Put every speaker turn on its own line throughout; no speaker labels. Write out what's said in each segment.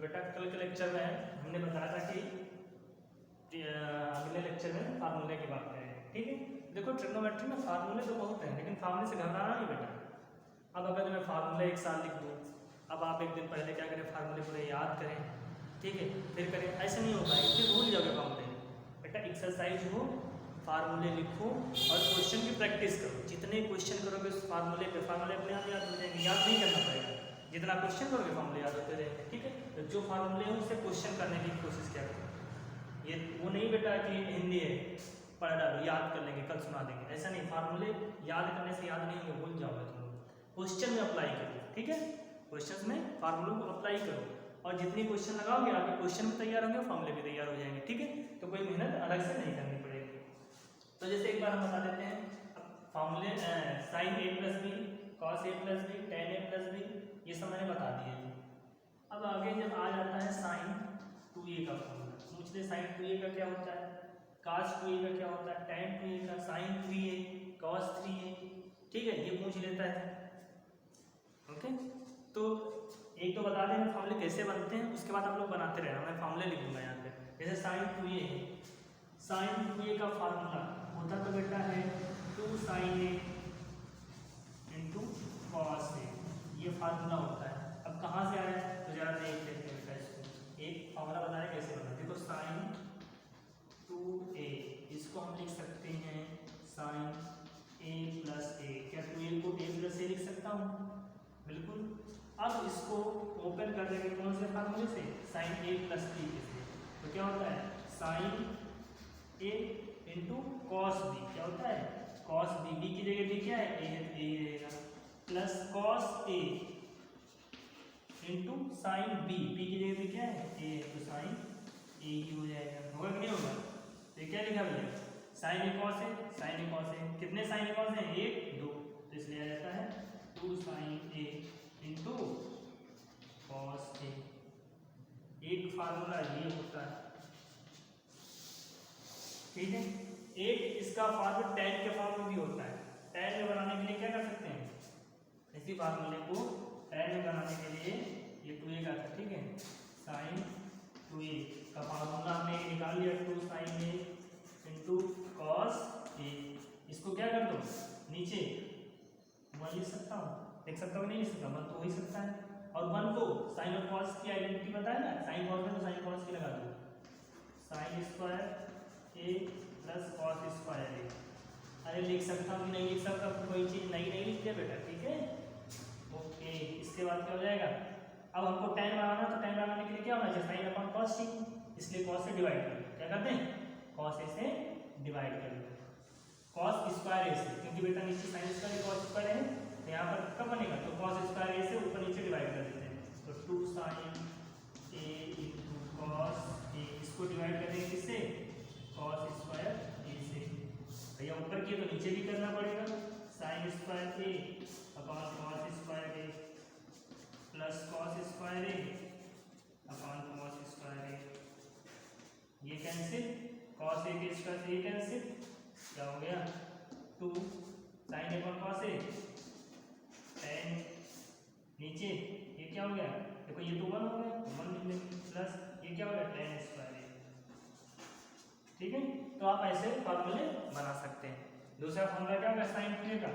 बेटा कल के लेक्चर में हमने बताया था कि अगले लेक्चर में फार्मूले की बात करेंगे, ठीक है। देखो ट्रिग्नोमेट्री में फार्मूले तो बहुत हैं, लेकिन फार्मूले से घबराना नहीं बेटा। अब अगर मैं फार्मूले एक साल लिख दूँ, अब आप एक दिन पहले क्या करें, फार्मूले पूरे याद करें, ठीक है, फिर करें, ऐसे नहीं होगा, फिर भूल जाओगे फार्मूले। बेटा एक्सरसाइज हो, फार्मूले लिखो और क्वेश्चन की प्रैक्टिस करो। जितने क्वेश्चन करोगे उस फार्मूले पे, फार्मूले अपने आप याद हो जाएंगे, याद नहीं करना पड़ेगा। जितना क्वेश्चन करोगे फार्मूले याद होते रहेंगे, ठीक है। तो जो फार्मूले हैं उससे क्वेश्चन करने की कोशिश क्या करो। ये वो नहीं बेटा कि हिंदी है पढ़ डालो याद कर लेंगे कल सुना देंगे, ऐसा नहीं। फार्मूले याद करने से याद नहीं होंगे, भूल जाओगे तुम लोग। क्वेश्चन में अप्लाई करो, ठीक है। क्वेश्चन में फार्मूलों को अप्लाई करो और जितनी क्वेश्चन लगाओगे आपके क्वेश्चन भी तैयार होंगे, फार्मूले भी तैयार हो जाएंगे, ठीक है। तो कोई मेहनत अलग से नहीं करनी पड़ेगी। तो जैसे एक बार हम बता देते हैं, अब फार्मूले sign A plus B, cos A plus B, ten A plus B, ये सब मैंने बता दिए थे। अब आगे जब आ जाता है साइन 2a का फॉर्मूला, पूछते साइन 2a का क्या होता है, cos 2a का क्या होता है, tan 2a का, sin 3a, cos 3a, ठीक है, ये पूछ लेता है। ओके, तो एक तो बता दें फार्मूले कैसे बनते हैं, उसके बाद आप लोग बनाते रहना, मैं फार्मूले लिख दूंगा यहाँ पे। जैसे sin 2a है, sin 2a का फार्मूला होता तो बेटा है 2 sin a into cos a, ये फार्मूला होता है। अब कहाँ से आया है तो जरा देख लेते हैं बेटा इसको। एक फार्मूला बता रहे कैसे बना, देखो sin 2a, इसको हम लिख सकते हैं sin a प्लस a। क्या 2a को a प्लस a लिख सकता हूँ? बिल्कुल। अब इसको ओपन कर देंगे कौन से फार्मूले से, sin a प्लस b से। तो क्या होता है sin a into cos b, क्या होता है cos b, b की जगह b क्या है a है, तो a ही रहेगा, plus cos a into sine b, b की जगह पे क्या है ए, तो साइन ए ही हो जाएगा, होगा कि नहीं होगा। तो क्या लिखा भैया, साइन ए कॉस है, साइन ए कॉस है, कितने साइन ए कॉस हैं, 1 2, तो इसलिए आ जाता है 2 sign A into cos A. एक फार्मूला ये होता है, ठीक है। एक इसका फार्मूला tan के फॉर्म में भी होता है। tan में बनाने के लिए क्या कर सकते हैं, इसी फार्मूले को tan में बनाने के लिए, ये 2a का था, ठीक है, साइन 2a का फार्मूला हमने निकाल लिया 2 sine a into cos a। इसको क्या कर दो नीचे 1 लिख सकता हूँ, लिख सकता हूँ नहीं लिख सकता, 1 तो हो ही सकता है। और 1 को साइन और कॉस की आइडेंटिटी बताया ना, साइन कॉस में तो साइन कॉस की लगा दो, sine square a plus cos square a। अरे लिख सकता हूँ कि नहीं लिख सकता, कोई चीज़ नहीं लिखते बेटा, ठीक है, ओके। इसके बाद क्या हो जाएगा, अब हमको tan बनाना, तो tan बनाने के लिए क्या होना चाहिए, साइन अपॉन कॉस टी, इसलिए कॉस से डिवाइड कर दो, क्या करते हैं कॉस ए से डिवाइड कर दो, कॉस स्क्वायर ए से, क्योंकि बेटा नीचे साइन स्क्वायर कॉस स्क्वायर है, तो यहाँ पर कब बनेगा, तो कॉस स्क्वायर ए से ऊपर नीचे डिवाइड कर देते हैं, तो 2 sign A into cos A, इसको डिवाइड कर देंगे किससे, कॉस स्क्वायर ए से। भैया ऊपर किए तो नीचे भी करना पड़ेगा, साइन स्क्वायर ए अपॉन कॉस स्क्वायर ए प्लस कॉस स्क्वायर ए अपॉन कॉस स्क्वायर ए, ये कैंसिल, कॉस ए के स्क्वायर से ये कैंसिल, क्या हो गया 2 sign A upon cos A, tan नीचे ये क्या हो गया, देखो ये तो 1 हो गया, 1 लिख लेंगे, प्लस ये क्या हो गया tan स्क्वायर ए, ठीक है। तो आप ऐसे फॉर्मूले बना सकते हैं। दूसरा फॉर्मूला क्या होगा साइन 2a का,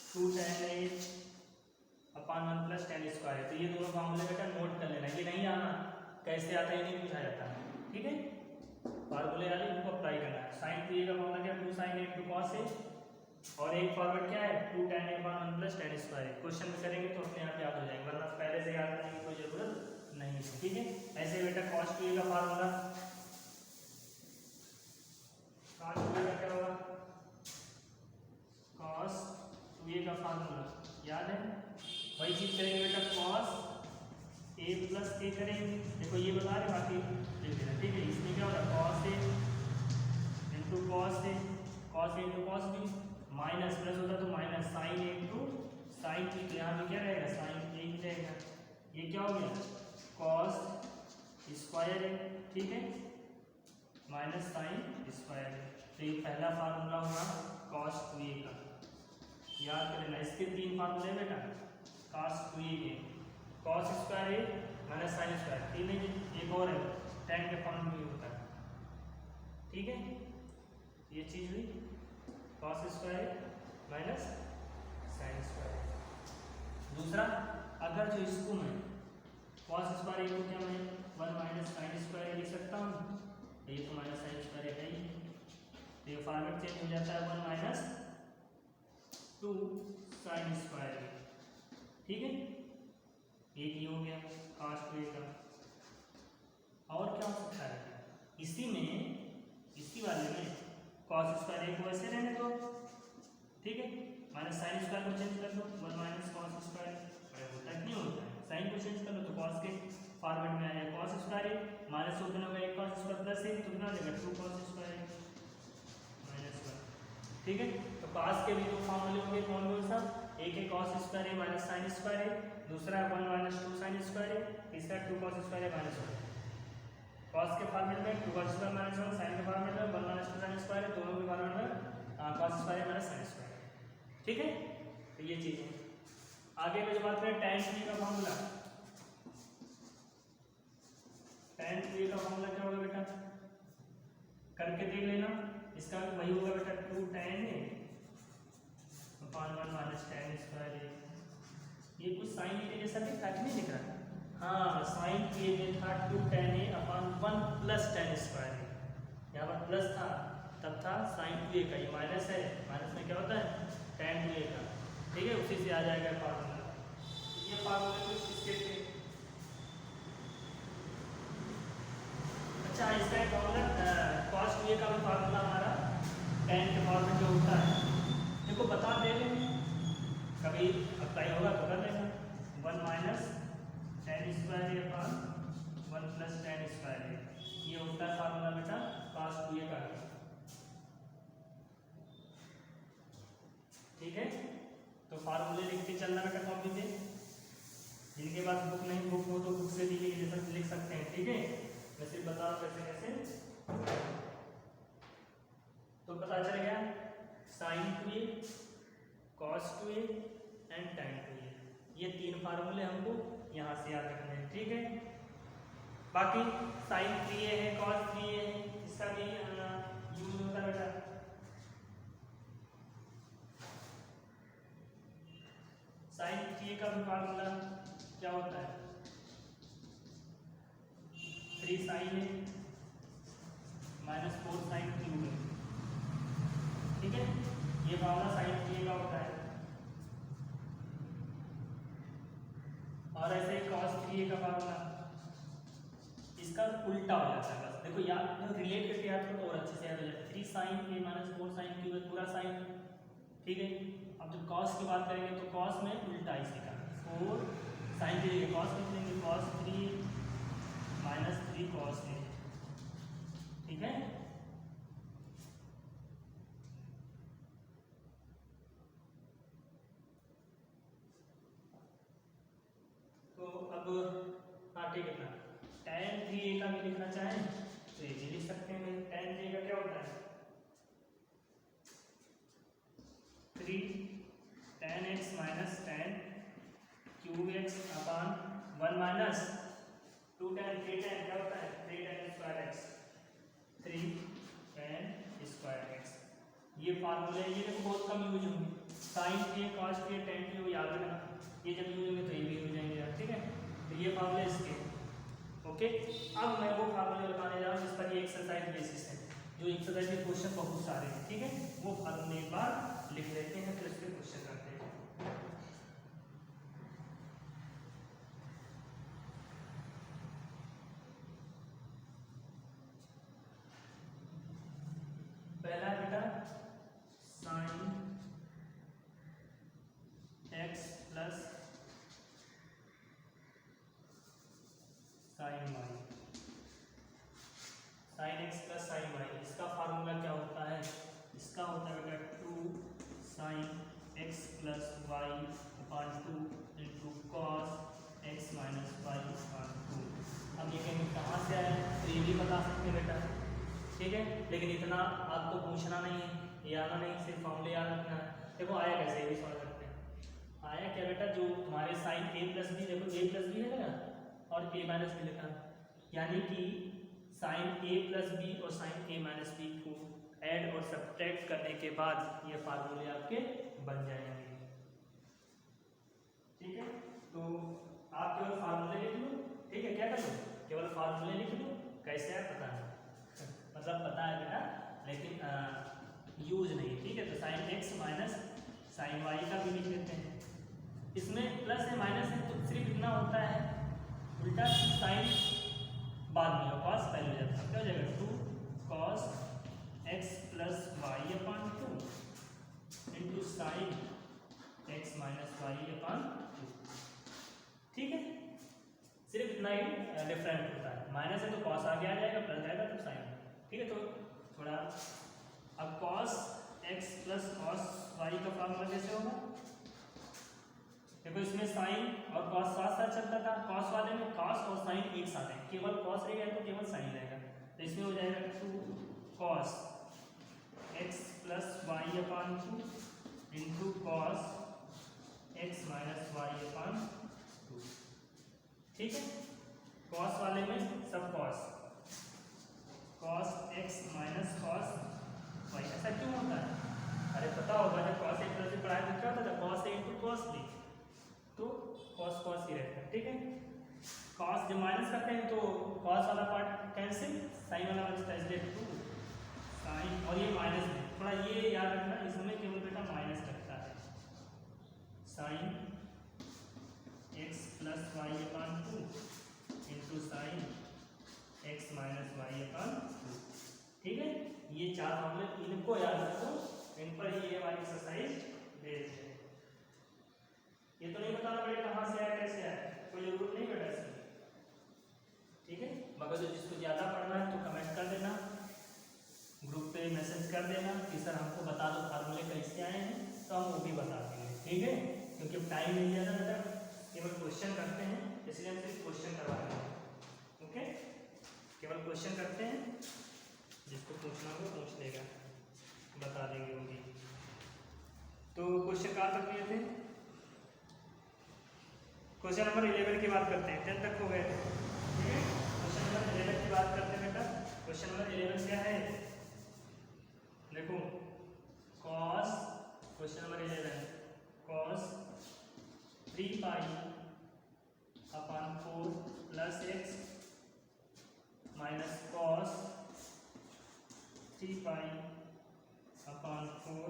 2 tan a upon 1 plus tan square. तो ये दोनों फॉर्मूले बेटा नोट कर लेना, ये नहीं आना कैसे आता है ये नहीं पूछा जाता है, ठीक है। फार्मूले वाले इनको अप्लाई करना है। साइन 2a का फॉर्मूला क्या, 2 sine a into cos A, और एक फॉर्वर्ड क्या है 2 tan a upon 1 plus tan square. Question में करेंगे तो अपने आप याद हो जाएंगे, वरना पहले से याद करने की कोई जरूरत नहीं है, ठीक है। ऐसे बेटा cos 2a का फार्मूला, cos 2a का क्या होगा, cos 2a का फार्मूला याद है, वही चीज करेंगे बेटा, cos a प्लस a करेंगे, देखो ये बता रहे बाकी लिख देना, ठीक है। इसमें क्या होगा cos a into cos a, cos a into cos b, minus plus होता तो minus sine a into sine b, तो यहाँ पे क्या रहेगा साइन a ही रहेगा, ये क्या हो गया cos स्क्वायर a, ठीक है, माइनस साइन स्क्वायर a। तो ये पहला फार्मूला हुआ cos 2a का, याद कर लेना। इसके 3 फार्मूले बेटा cos 2a के, कॉस स्क्वायर ए माइनस साइन स्क्वायर, तीन है, एक और है tan के फॉर्म में भी होता है, ठीक है। ये चीज हुई कॉस स्क्वायर ए माइनस साइन स्क्वायर। दूसरा, अगर जो इसको मैं कॉस स्क्वायर ए को क्या मैं 1 माइनस साइन स्क्वायर लिख सकता हूँ, ये तो माइनस साइन स्क्वायर है ही, तो ये फॉर्मेट चेंज हो जाता है 1 माइनस 2 साइन स्क्वायर, ठीक है। एक ये हो गया cos 2a का। और क्या हो सकता है इसी में, इसी वाले में cos स्क्वायर a को ऐसे रहने दो, ठीक है, माइनस साइन स्क्वायर को चेंज कर दो 1 माइनस कॉस स्क्वायर, होता है नहीं होता है, साइन को चेंज कर लो तो cos के फॉर्मेट में आया cos square a minus open होगा 1 cos स्क्वायर प्लस a, तो कितना देगा 2 cos स्क्वायर माइनस 1, ठीक है। तो cos के भी दो फॉर्मूले होंगे, कौन कौन सा, एक है cos square a minus sine square a, दूसरा 1 माइनस 2 साइन स्क्वायर a, तीसरा 2 cos square a minus 1। cos के फॉर्मेट में 2 cos स्क्वायर माइनस 1, साइन के फॉर्मेट में 1 माइनस 2 साइन स्क्वायर, दोनों के फॉर्मेट में cos square minus sine square, ठीक है। तो ये चीज है। आगे में जो बात करें tan 3 का फॉर्मूला, tan 3 का फॉर्मूला क्या होगा बेटा, करके देख लेना, इसका वही होगा बेटा 2 tan a upon 1 minus tan square a। ये कुछ साइन के जैसा दिख रहा है, नहीं दिख रहा, हाँ साइन के में था 2 tan a upon 1 plus tan square a, यहाँ पर प्लस था तब था साइन 2a का, ये माइनस है, माइनस में क्या होता है tan 2a का, ठीक है, उसी से आ जाएगा फार्मूला। ये फार्मूला कुछ इसके थे। अच्छा, इसका एक फार्मूला cos 2a का भी फार्मूला हमारा tan के फॉर्मेट में होता है, देखो बता दे रहे हैं, कभी अप्लाई होगा तो कर लेना, 1 minus tan square a upon 1 plus tan square a, ये होता है फार्मूला बेटा cos 2a का, ठीक है। तो फार्मूले लिखते चलना बेटा कॉपी पे, जिनके पास बुक नहीं, बुक हो तो बुक से भी लिख सकते हैं, ठीक है। मैं सिर्फ बता रहा हूँ कैसे कैसे, तो पता चल गया sign 2a, cos 2a and tan 2a, ये तीन फार्मूले हमको यहाँ से याद रखने हैं, ठीक है। बाकी साइन 3a है, cos 3a है, इसका भी यूज होता है बेटा, साइन 3a का भी फार्मूला क्या होता है 3 sine a minus 4 sine cube है, ठीक है, ये फार्मूला साइन 3a का होता है। और ऐसे ही cos 3a का फार्मूला, इसका उल्टा हो जाता है, बस देखो याद रिलेट करके याद करो और अच्छे से याद हो जाए, 3 sine a minus 4 sine cube है, पूरा साइन, ठीक है। अब जब cos की बात करेंगे तो cos में उल्टा इसी का 4 साइन के लिए cos लिख लेंगे, cos 3 माइनस 3 cos a, ठीक है। तो अब हाँ ठीक है ना, tan 3a का भी लिखना चाहें तो ये भी लिख सकते हैं, tan 3a का क्या होता है 3 tan x minus tan cube x upon 1 minus 2 tan 3 tan क्या होता है 3 tan square x, 3 tan square x, ये फार्मूले ये देखो बहुत कम यूज होंगे, sign 3a cos 3a tan 3a याद रखना, ये जब यूज होंगे तो ये भी हो जाएंगे यार, ठीक है। तो ये फार्मूले इसके, ओके। अब मैं वो फार्मूले बताने जा रहा हूँ जिस पर ये एक्सरसाइज बेसिस है, जो एक्सरसाइज के क्वेश्चन बहुत सारे हैं, ठीक है, वो फार्मूले एक बार लिख लेते हैं फिर उसके क्वेश्चन करते हैं। पहला बेटा sine x plus sine y, sine x plus sine y, इसका फार्मूला क्या होता है, इसका होता है बेटा 2 sine x plus y upon 2 into cos x minus y upon 2। अब ये कहीं कहाँ से आया तो ये भी बता सकते हैं बेटा, ठीक है, लेकिन इतना आपको पूछना नहीं है, ये आना नहीं, सिर्फ फॉर्मूले याद रखना है। देखो आया कैसे, ये भी समझ सकते हैं, आया क्या बेटा, जो तुम्हारे साइन ए प्लस बी, देखो ए प्लस बी है ना और ए माइनस बी लिखा, यानी कि साइन ए प्लस बी और साइन ए माइनस बी को ऐड और सब्ट्रैक्ट करने के बाद ये फार्मूले आपके बन जाएंगे। ठीक है, तो आप केवल फार्मूले लिख लो। ठीक है, क्या कर लो, केवल फार्मूले लिख लो। कैसे है पता नहीं मतलब पता है बेटा, लेकिन यूज नहीं। ठीक है, तो sine x minus sine y का भी लिख लेते हैं। इसमें प्लस है माइनस है तो सिर्फ इतना होता है, उल्टा साइन बाद में और कॉस पहले हो जाता है। क्या हो जाएगा, 2 cos x plus y upon 2 into sine x minus y upon 2। ठीक है, सिर्फ इतना ही डिफरेंट होता है। माइनस है तो कॉस आगे आ जाएगा, प्लस जाएगा तो साइन। ठीक है, तो थोड़ा अब cos x plus cos y का फॉर्मूला कैसे होगा, देखो इसमें साइन और cos साथ साथ चलता था, cos वाले में cos और साइन एक साथ है, केवल cos रहेगा तो केवल साइन रहेगा। तो इसमें हो जाएगा 2 cos x plus y upon 2 into cos x minus y upon 2। ठीक है, cos वाले में सब cos x minus cos y। ऐसा क्यों होता है, अरे पता होगा जब cos a प्लस b पढ़ाया तो क्या होता था, cos a into cos b, तो cos ही रहता है। ठीक है, cos जब माइनस करते हैं तो cos वाला पार्ट कैंसिल, साइन वाला बचता है, इसलिए 2 साइन, और ये माइनस में थोड़ा ये याद रखना, इसमें केवल बेटा माइनस लगता है, sine x plus y upon 2 into sine x minus y upon 2। ठीक है, ये 4 फॉर्मूले इनको याद रखो, इन पर ही ये हमारी एक्सरसाइज बेस्ड है। ये तो नहीं बताना बेटा कहाँ से आया कैसे आया, कोई जरूरत नहीं बेटा इसकी। ठीक है, मगर जो जिसको ज़्यादा पढ़ना है तो कमेंट कर देना, ग्रुप पे मैसेज कर देना कि सर हमको बता दो फार्मूले कैसे आए हैं, तो हम वो भी बता देंगे। ठीक है, क्योंकि अब टाइम नहीं ज़्यादा बेटा, केवल क्वेश्चन करते हैं, इसलिए हम सिर्फ क्वेश्चन करवा रहे हैं। ओके, केवल क्वेश्चन करते हैं, जिसको पूछना होगा पूछ लेगा, बता देंगे वो भी। तो क्वेश्चन कहाँ तक दिए थे, क्वेश्चन नंबर 11 की बात करते हैं, 10 तक हो गए। ठीक है, क्वेश्चन नंबर 11 की बात करते हैं बेटा। क्वेश्चन नंबर 11 क्या है, देखो cos, question number 11 cos 3 pi upon 4 plus x minus cos 3 pi upon 4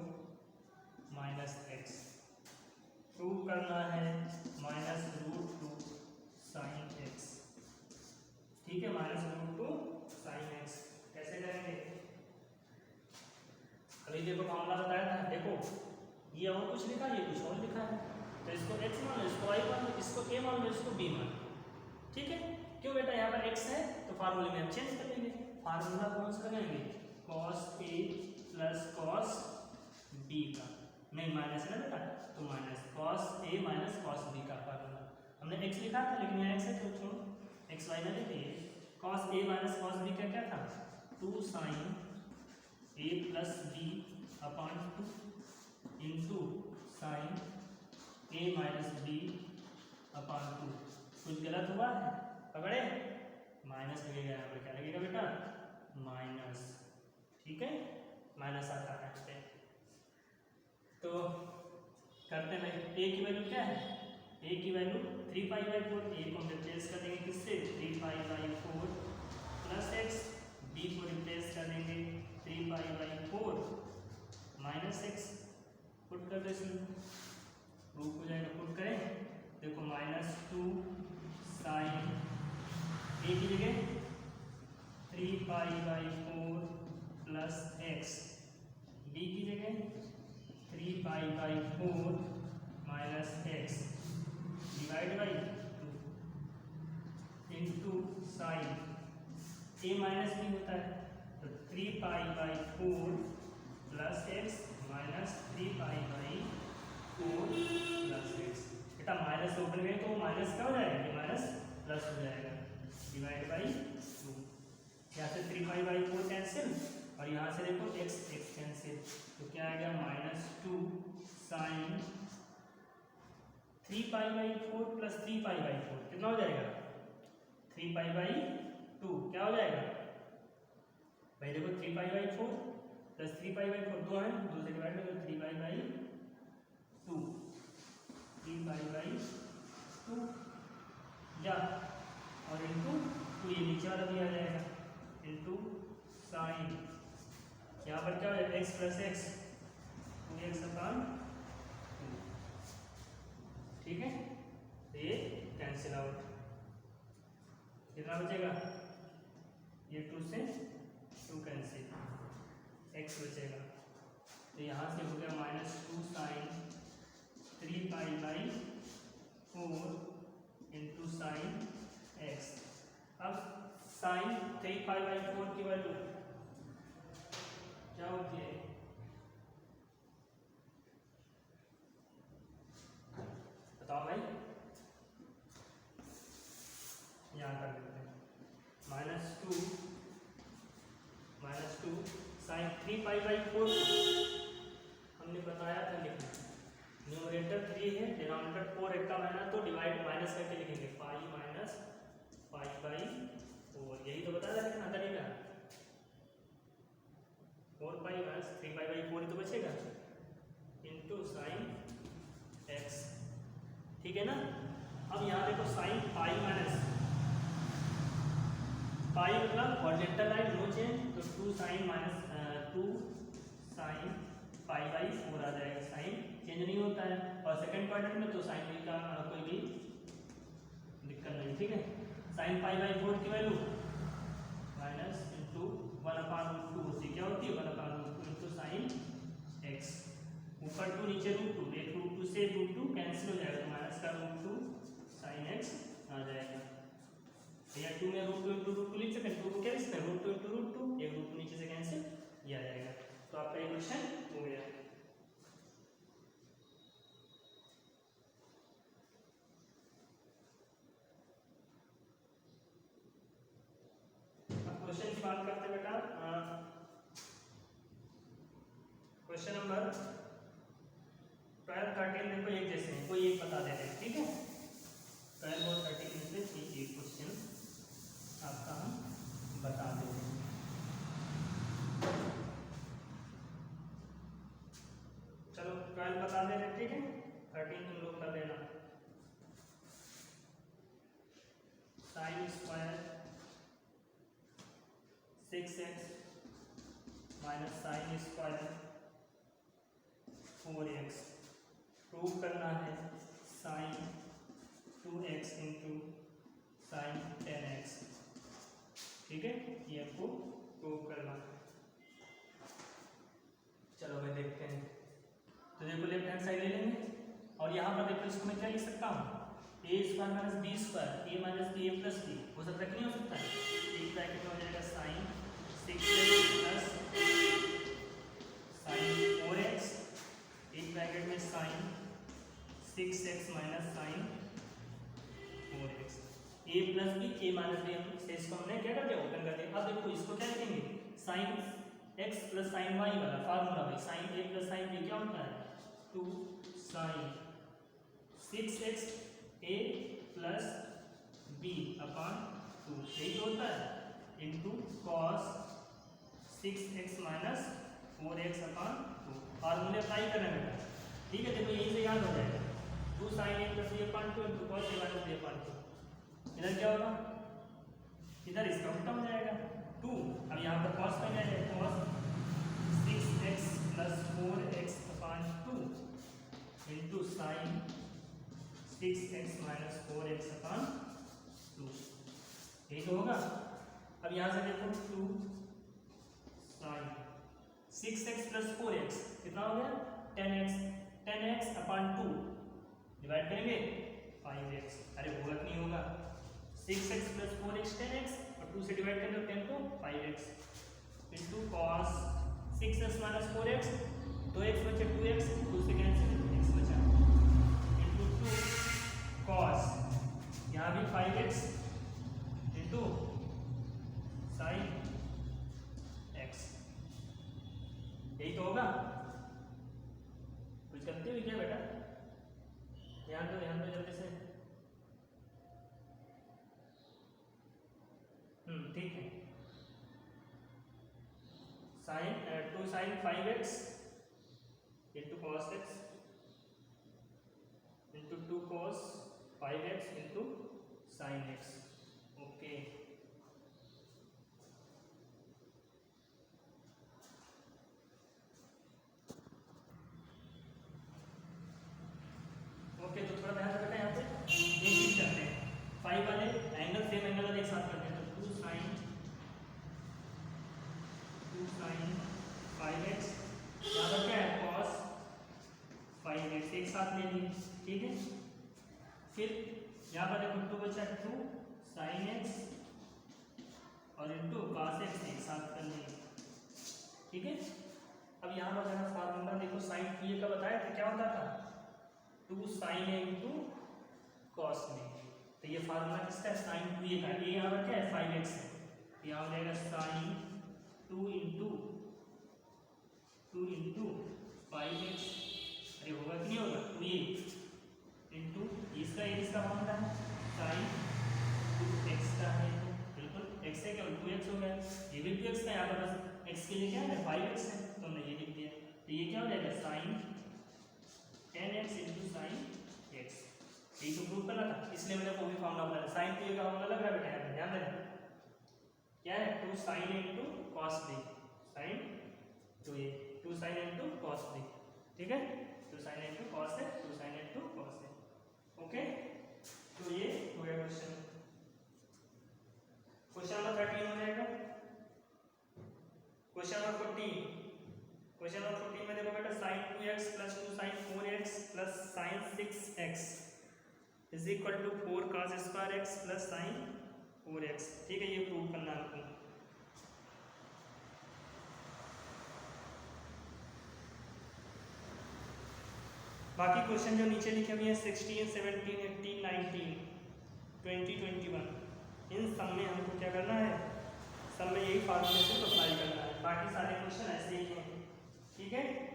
minus x. Prove करना है -√2 साइन एक्स। ठीक है, -√2 साइन एक्स कैसे करेंगे, अभी देखो मामला बताया था, देखो ये और कुछ लिखा है, ये कुछ और लिखा है, तो इसको x मान लो, इसको y मान लो, इसको a मान लो, इसको b मान लो। ठीक है, क्यों बेटा, यहाँ पर x है तो फार्मूले में हम चेंज कर लेंगे, फार्मूला कौन सा लगाएंगे, cos a plus cos b का, नहीं माइनस है ना बेटा, तो minus cos a minus cos b का फार्मूला। हमने x लिखा था लेकिन यहाँ x है तो छोड़ो, x y ना लिखिए, cos a minus cos b का क्या था, 2 sine a plus b upon 2 into sine a minus b upon 2। कुछ गलत हुआ है, पकड़े, माइनस लगेगा, यहाँ पर क्या लगेगा बेटा, माइनस। ठीक है, माइनस आता है, तो करते हैं। a की वैल्यू क्या है, a की वैल्यू 3π/4, a को रिप्लेस कर देंगे किससे, 3π/4 प्लस एक्स, b को रिप्लेस कर देंगे 3π/4 माइनस एक्स, पुट कर दो, इसमें प्रूफ हो जाएगा, पुट करें, देखो -2 साइन a की जगह 3π/4 प्लस एक्स, b की जगह 3π/4 minus x divide by 2 into sine a minus b होता है, तो 3π/4 plus x minus 3π/4 plus x. बेटा माइनस से ऊपर गए तो माइनस क्या हो जाएगा, ये माइनस प्लस हो जाएगा, डिवाइड बाई 2, यहाँ से 3π/4 कैंसिल और यहाँ से देखो x कैंसिल, तो क्या आ गया, -2 साइन 3π/4 प्लस 3π/4 कितना हो जाएगा 3π/2 क्या हो जाएगा भाई देखो 3π/4 प्लस 3π/4 दो है, दो से डिवाइड करो 3π/2 3π/2 या और इंटू 2 ये नीचे वाला भी आ जाएगा इंटू साइन यहाँ पर क्या हो जाएगा x प्लस एक्स 2x/2 ठीक है। तो ये कैंसिल आउट कितना बचेगा ये 2 से 2 कैंसिल x बचेगा। तो यहाँ से हो गया -2 साइन 3π/4 इंटू साइन x। अब साइन 3π/4 की वैल्यू क्या होती है बताओ भाई यहाँ कर देते हैं -2 साइन 3π/4 हमने बताया था लिखना न्यूमरेटर 3 है डिनोमिनेटर 4 एक का माइनस तो डिवाइड माइनस करके लिखेंगे पाई माइनस π/4 यही तो बताया था ना तरीका 4π माइनस 3π/4 तो बचेगा इंटू साइन x ठीक है ना। अब यहाँ देखो साइन पाई माइनस पाई मतलब हॉरिजॉन्टल लाइन नो चेंज तो 2 साइन π/4 आ जाएगा साइन चेंज नहीं होता है और सेकंड क्वाड्रेंट में तो साइन का कोई भी दिक्कत नहीं ठीक है। साइन π/4 की वैल्यू माइनस इंटू 1/√2 होती क्या होती है 1/√2 इंटू साइन x ऊपर 2 नीचे √2 एक √2 से √2 कैंसिल हो जाएगा तो माइनस का √2 साइन x आ जाएगा। या 2 में √2 इंटू √2 लिख सकते हैं 2 को क्या लिख सकते हैं √2 इंटू √2 एक √2 नीचे से कैंसिल किया जाएगा। तो आपका ये क्वेश्चन हो गया। अब क्वेश्चन की बात करते हैं बेटा क्वेश्चन नंबर 12 13 देखो एक जैसे हैं कोई एक बता देते हैं ठीक है 12 और 13 में से कोई एक क्वेश्चन आपका हम बता देते हैं। चलो 12 बता दे रहे ठीक है 13 तुम लोग कर देना। Sine square 6x minus sine square 4x prove करना है sign 2x into sine 10x ठीक है ये आपको प्रूव करना है। चलो भाई देखते हैं तो देखो लेफ्ट हैंड साइड ले लेंगे और यहाँ पर देखो इसको मैं क्या लिख सकता हूँ a² minus b² a minus b a plus b हो सकता है कि नहीं हो सकता है एक ब्रैकेट में हो जाएगा sign 6x plus sine 4x एक ब्रैकेट में sine 6x minus sine 4x a plus b a minus b से इसको हमने क्या कर दिया ओपन कर दिया। अब देखो इसको क्या लिखेंगे sine x plus sine y वाला फार्मूला भाई sine a plus sine b क्या होता है 2 sine 6x a plus b upon 2 यही तो होता है into cos 6x minus 4x upon 2 फार्मूले अप्लाई करना बेटा ठीक है। देखो यहीं से याद हो जाएगा 2 sine a plus b upon 2 into cos a minus b upon 2 इधर क्या होगा इधर इसका उल्टा हो जाएगा 2 अब यहाँ पर कॉस बन जाएगा cos 6x plus 4x upon 2 into sign 6x minus 4x upon 2 यही तो होगा। अब यहाँ से देखो 2 साइन 6x प्लस 4x कितना हो गया 10x अपॉन 2 डिवाइड करेंगे 5x अरे बहुत नहीं होगा 6x प्लस 4x 10x और 2 से डिवाइड करेंगे 10 को 5x into cos 6x minus 4x 2x बचे 2x 2 से कैंसिल x बचा इंटू 2 कॉस यहाँ भी 5x इंटू साइन x यही तो होगा। कुछ करते हुए क्या बेटा ध्यान दो ठीक है। Sine 2 sine 5x into cos x into 2 cos 5x into sine x। Okay, okay, तो थोड़ा ध्यान रखना यहाँ पे एक चीज करते हैं, 5 वाले एंगल सेम एंगल वाले एक साथ करते हैं। तो 2 साइन 5x, यहाँ पर क्या है cos 5x एक साथ ले ली, ठीक है। फिर यहाँ पर देखो 2 बचा 2 साइन x और इंटू cos x एक साथ कर ली, ठीक है। अब यहाँ पर मेरा फार्मूला देखो, साइन 2a का बताया था क्या होता था, 2 साइन a इंटू कॉस में। तो ये फार्मूला किसका है, साइन 2a का। ये यहाँ पर क्या है 5x है, यहाँ हो जाएगा साइन 2 इंटू 5x, अरे होगा कि नहीं होगा 2a इंटू इसका फार्मूला है साइन 2x का है, तो बिल्कुल x है केवल 2x हो गया। ये भी 2x का, यहाँ पर बस x के लिए क्या है 5x है, तो हमने ये लिख दिया। तो ये क्या हो जाएगा sign 10x into sine x। यही तो प्रूव करना था, इसलिए मैंने वो भी फार्मूला बताया। साइन 2a का फार्मूला लग रहा है बेटा, ध्यान देना क्या है 2 sine a into cos b, sine 2a 2 sine a into cos b, ठीक है। 2 साइन a इंटू कॉस है, 2 साइन a इंटू कॉस है। ओके, तो ये हो गया क्वेश्चन। क्वेश्चन नंबर 13 हो जाएगा। क्वेश्चन नंबर 14, क्वेश्चन नंबर 14 में देखो बेटा sine 2x plus 2 sine 4x plus sine 6x is equal to 4 cos square x plus sine 4x, ठीक है। ये प्रूव करना है आपको। बाकी क्वेश्चन जो नीचे लिखे हुए हैं 16, 17, 18, 19, 20, 21, इन सब में हमको क्या करना है, सब में यही फार्मूले से अप्लाई करना है। बाकी सारे क्वेश्चन ऐसे ही हैं, ठीक है।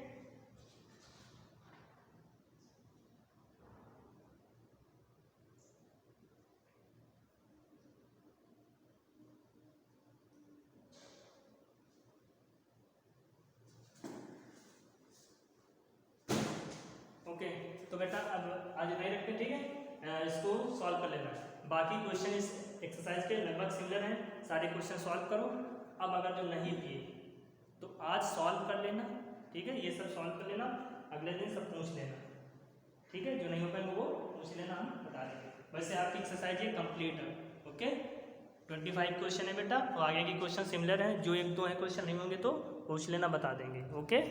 ओके, तो बेटा अब आज नहीं रखते, ठीक है। इसको सॉल्व कर लेना। बाकी क्वेश्चन इस एक्सरसाइज के लगभग सिमिलर हैं, सारे क्वेश्चन सॉल्व करो। अब अगर जो नहीं किए तो आज सॉल्व कर लेना, ठीक है। ये सब सॉल्व कर लेना, अगले दिन सब पूछ लेना, ठीक है। जो नहीं हो पाएंगे वो पूछ लेना, हम बता देंगे। वैसे आपकी एक्सरसाइज ये कंप्लीट है, ओके। 25 क्वेश्चन है बेटा, और आगे के क्वेश्चन सिमिलर हैं। जो 1-2 हैं क्वेश्चन नहीं होंगे तो पूछ लेना, बता देंगे, ओके।